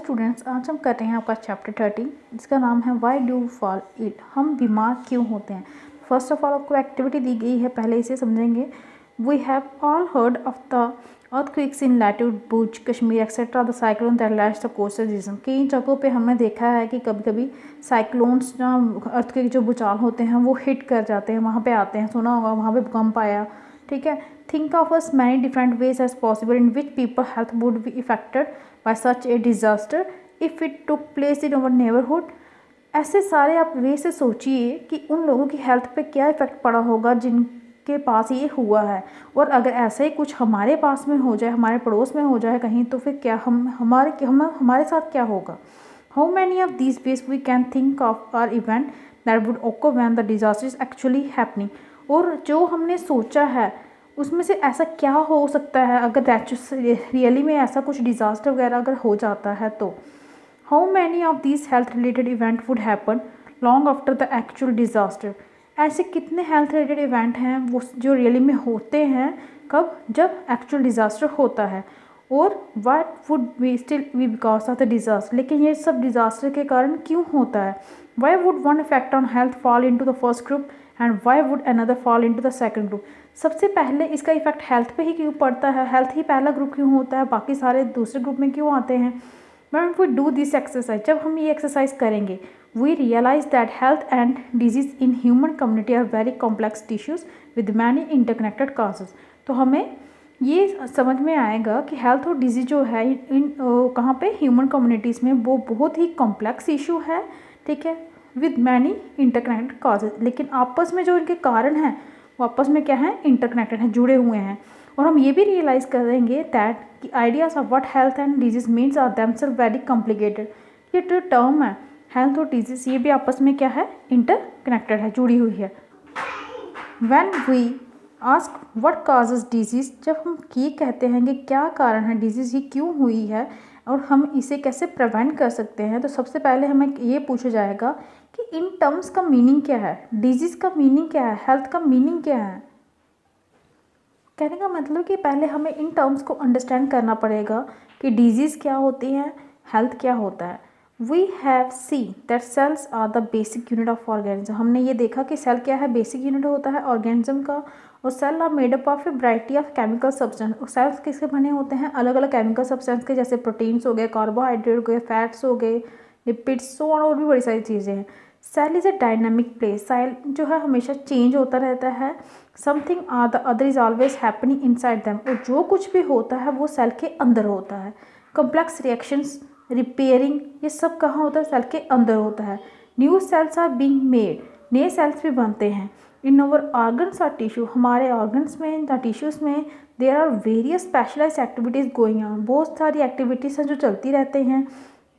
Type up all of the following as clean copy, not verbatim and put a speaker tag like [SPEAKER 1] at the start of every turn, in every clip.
[SPEAKER 1] Students, आज हम कर रहे हैं आपका चैप्टर 30 जिसका नाम है वाई डू फॉल इल। हम बीमार क्यों होते हैं। फर्स्ट ऑफ ऑल आपको एक्टिविटी दी गई है, पहले इसे समझेंगे। We have all heard of the earthquakes in latitude Bhuj Kashmir etcetera the cyclone that lash the coastal region. कई जगहों पे हमने देखा है कि कभी कभी साइक्लोन्स या अर्थक्वेक जो भूचाल होते हैं वो हिट कर जाते हैं, वहाँ पे आते हैं। सुना होगा वहाँ पे भूकंप आया, ठीक है। Think of as many different ways as possible in which people health would be affected by such a disaster if it took place in our neighbourhood. ऐसे सारे आप वे से सोचिए कि उन लोगों की हेल्थ पे क्या इफ़ेक्ट पड़ा होगा जिनके पास ये हुआ है, और अगर ऐसा ही कुछ हमारे पास में हो जाए, हमारे पड़ोस में हो जाए कहीं, तो फिर क्या हमारे साथ क्या होगा। How many of these ways we can think of are event that would occur when the disaster is actually happening. और जो हमने सोचा है उसमें से ऐसा क्या हो सकता है अगर रियली में ऐसा कुछ डिज़ास्टर वगैरह अगर हो जाता है तो। How many of these health related event would happen long after the actual disaster. ऐसे कितने हेल्थ रिलेटेड इवेंट हैं वो जो रियली में होते हैं, कब, जब एक्चुअल डिज़ास्टर होता है। और what would be still be because of the disaster. लेकिन ये सब डिज़ास्टर के कारण क्यों होता है। Why would one effect on health fall into the first group and why would another fall into the second group. सबसे पहले इसका इफेक्ट हेल्थ पे ही क्यों पड़ता है, हेल्थ ही पहला ग्रुप क्यों होता है, बाकी सारे दूसरे ग्रुप में क्यों आते हैं। When we do this exercise, जब हम ये एक्सरसाइज करेंगे, we realise that health and disease in human community are very complex tissues with many interconnected causes. तो हमें ये समझ में आएगा कि हेल्थ और डिजीज जो है इन कहाँ पे, ह्यूमन कम्युनिटीज़ में, वो बहुत ही कॉम्प्लेक्स इशू है, ठीक है, विद मैनी इंटरकनेक्टेड कॉजेज। लेकिन आपस में जो इनके कारण हैं वो आपस में क्या है, इंटरकनेक्टेड हैं, जुड़े हुए हैं। और हम ये भी रियलाइज़ करेंगे दैट कि ideas of what health and disease means are themselves very complicated. ये जो टर्म है हेल्थ और डिजीज, ये भी आपस में क्या है, इंटरकनेक्टेड है, जुड़ी हुई है। When we ask what causes disease, जब हम ये कहते हैं कि क्या कारण है डिजीज़, ये क्यों हुई है और हम इसे कैसे प्रिवेंट कर सकते हैं, तो सबसे पहले हमें ये पूछा जाएगा कि इन टर्म्स का मीनिंग क्या है, डिजीज़ का मीनिंग क्या है, हेल्थ का मीनिंग क्या है। कहने का मतलब कि पहले हमें इन टर्म्स को अंडरस्टैंड करना पड़ेगा कि डिजीज़ क्या होती है, हेल्थ क्या होता है। We have see that cells are the basic unit of organism. हमने ये देखा कि सेल क्या है, बेसिक यूनिट होता है ऑर्गेनिज्म का। और cell are made up of a variety of chemical substance. और सेल्स किसके बने होते हैं, अलग अलग केमिकल सब्सटेंस के, जैसे प्रोटीन्स हो गए, कार्बोहाइड्रेट हो गए, फैट्स हो गए, लिपिड्स, सो और भी बड़ी सारी चीज़ें हैं। Cell is a dynamic place. Cell जो है हमेशा चेंज होता रहता है। Something or the other is always happening inside them. और जो कुछ भी होता है वो सेल के अंदर होता है। कम्प्लेक्स रिएक्शंस, रिपेयरिंग, ये सब कहाँ होता है, सेल के अंदर होता है। New cells are being made, नए सेल्स भी बनते हैं। In our organs or tissue, हमारे ऑर्गन्स में या टिश्यूज़ में there are various specialise activities going on. बहुत सारी एक्टिविटीज़ हैं जो चलती रहते हैं।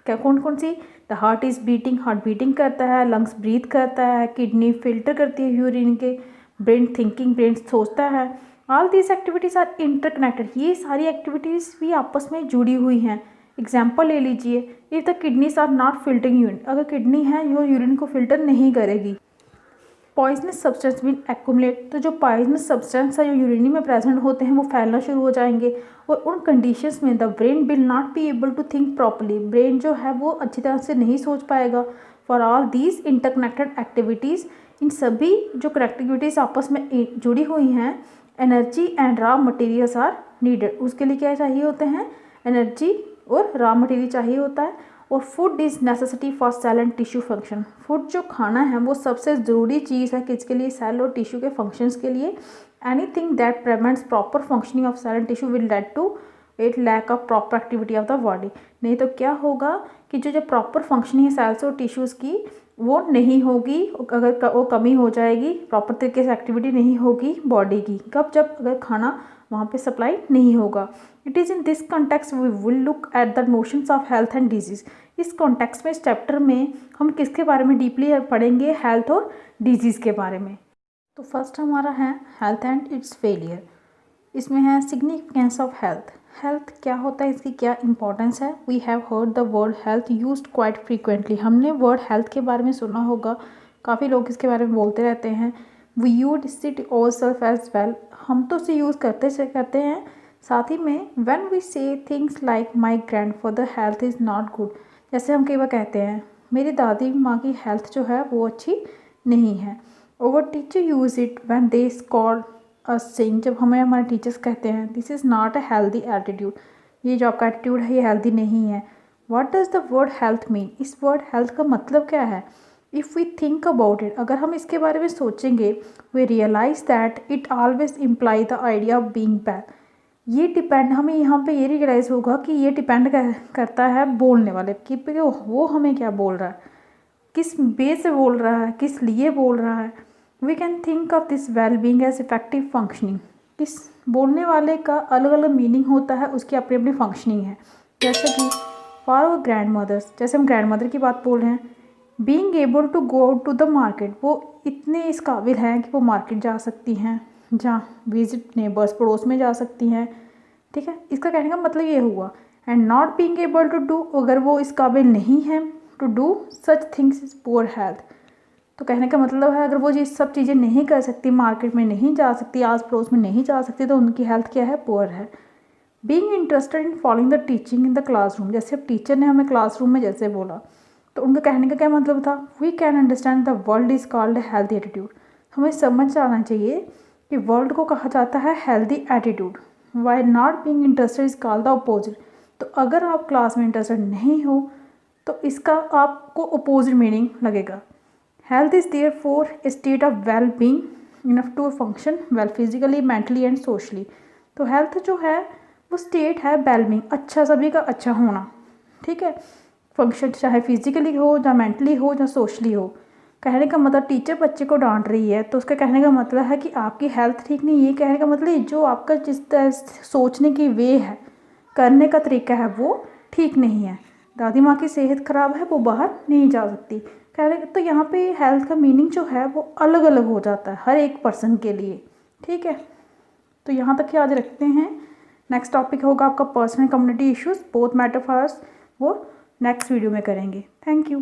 [SPEAKER 1] क्या, कौन कौन सी। The heart is beating, heart beating करता है, लंग्स ब्रीथ करता है, किडनी फिल्टर करती है यूरिन के, ब्रेन थिंकिंग, ब्रेन सोचता है। All these activities are interconnected. ये सारी एक्टिविटीज़ भी आपस में जुड़ी हुई हैं। एग्जाम्पल ले लीजिए, if the kidneys are not filtering urine, अगर किडनी है जो यूरिन को फिल्टर नहीं करेगी, पॉइजनस सब्सटेंस विल एक्यूमुलेट, तो जो पॉइजनस सब्सटेंस है जो यूरिन में प्रेजेंट होते हैं वो फैलना शुरू हो जाएंगे। और उन कंडीशंस में the brain will not be able to think properly, brain जो है वो अच्छी तरह से नहीं सोच पाएगा। For all these interconnected activities, इन सभी जो एक्टिविटीज़ आपस में जुड़ी हुई हैं, energy and raw materials are needed. उसके लिए क्या चाहिए होते हैं, एनर्जी और रॉ मटेरियल चाहिए होता है। और food is necessity for sale and tissue function. Food जो खाना है वो सबसे ज़रूरी चीज़ है किसके लिए, सेल और टिश्यू के फंक्शंस के लिए। Anything that prevents proper functioning of cell and tissue will lead to it lack of proper activity of the body. नहीं तो क्या होगा कि जो प्रॉपर फंक्शनिंग है सेल्स और टिश्यूज़ की वो नहीं होगी, अगर वो कमी हो जाएगी, प्रॉपर तरीके से एक्टिविटी नहीं होगी बॉडी की, कब, जब अगर खाना वहाँ पे सप्लाई नहीं होगा। It is in this context we will look at the notions of health and disease. इस कॉन्टेक्स्ट में, इस चैप्टर में हम किसके बारे में डीपली पढ़ेंगे, हेल्थ और डिजीज़ के बारे में। तो फर्स्ट हमारा है हेल्थ एंड इट्स फेलियर। इसमें है सिग्निफिकेंस ऑफ हेल्थ। हेल्थ क्या होता है, इसकी क्या इंपॉर्टेंस है। We have heard the word health used quite frequently. हमने वर्ड हेल्थ के बारे में सुना होगा, काफ़ी लोग इसके बारे में बोलते रहते हैं। We use it ourselves as well, हम तो इसे यूज़ करते हैं साथ ही में when we say things like my grandfather health is not good, जैसे हम कई बार कहते हैं मेरी दादी माँ की हेल्थ जो है वो अच्छी नहीं है। Our teacher use it when they scold us saying, जब हमें हमारे टीचर्स कहते हैं this is not a healthy attitude, ये जो आपका एटीट्यूड है ये हेल्दी नहीं है। What does the word health mean, इस वर्ड हेल्थ का मतलब क्या है। If we think about it, अगर हम इसके बारे में सोचेंगे, we realise that it always imply the idea of being bad. ये डिपेंड, हमें यहाँ पे ये रियलाइज़ होगा कि ये डिपेंड करता है बोलने वाले कि वो हमें क्या बोल रहा है, किस वे से बोल रहा है, किस लिए बोल रहा है। We can think of this well being as effective functioning, इस बोलने वाले का अलग अलग मीनिंग होता है, उसकी अपनी अपनी फंक्शनिंग है। जैसे कि फॉर आवर ग्रैंड मदर्स, जैसे हम ग्रैंड मदर की बात बोल रहे हैं, being able to go out to the market, वो इतने इस काबिल हैं कि वो मार्केट जा सकती हैं, जहाँ विजिट नेबर्स पड़ोस में जा सकती हैं, ठीक है। इसका कहने का मतलब ये हुआ। And not being able to do, अगर वो इस काबिल नहीं है to do such things is poor health, तो कहने का मतलब है अगर वो ये सब चीज़ें नहीं कर सकती, मार्केट में नहीं जा सकती, आस पड़ोस में नहीं जा सकती, तो उनकी हेल्थ क्या है, पुअर है। Being interested in following the teaching in the classroom, जैसे अब टीचर ने हमें क्लासरूम में जैसे बोला, तो उनका कहने का क्या मतलब था, we can understand the world is called a healthy attitude, हमें समझ आना चाहिए कि वर्ल्ड को कहा जाता है healthy attitude. Why not being interested is called the opposite, तो अगर आप क्लास में इंटरेस्टेड नहीं हो तो इसका आपको अपोजिट मीनिंग लगेगा। Health is there for a state of well being enough to function well physically, mentally and socially. तो हेल्थ जो है वो स्टेट है वेल बींग, अच्छा सभी का अच्छा होना, ठीक है। फंक्शन चाहे फिजिकली हो या मेंटली हो या सोशली हो। कहने का मतलब टीचर बच्चे को डांट रही है तो उसका कहने का मतलब है कि आपकी हेल्थ ठीक नहीं, ये कहने का मतलब जो आपका जिस तरह सोचने की वे है, करने का तरीका है वो ठीक नहीं है। दादी माँ की सेहत ख़राब है, वो बाहर नहीं जा सकती, कहने तो यहाँ पे हेल्थ का मीनिंग जो है वो अलग अलग हो जाता है हर एक पर्सन के लिए, ठीक है। तो यहाँ तक ही आज रखते हैं। नेक्स्ट टॉपिक होगा आपका personal community issues, both matter for us, वो नेक्स्ट वीडियो में करेंगे। Thank you.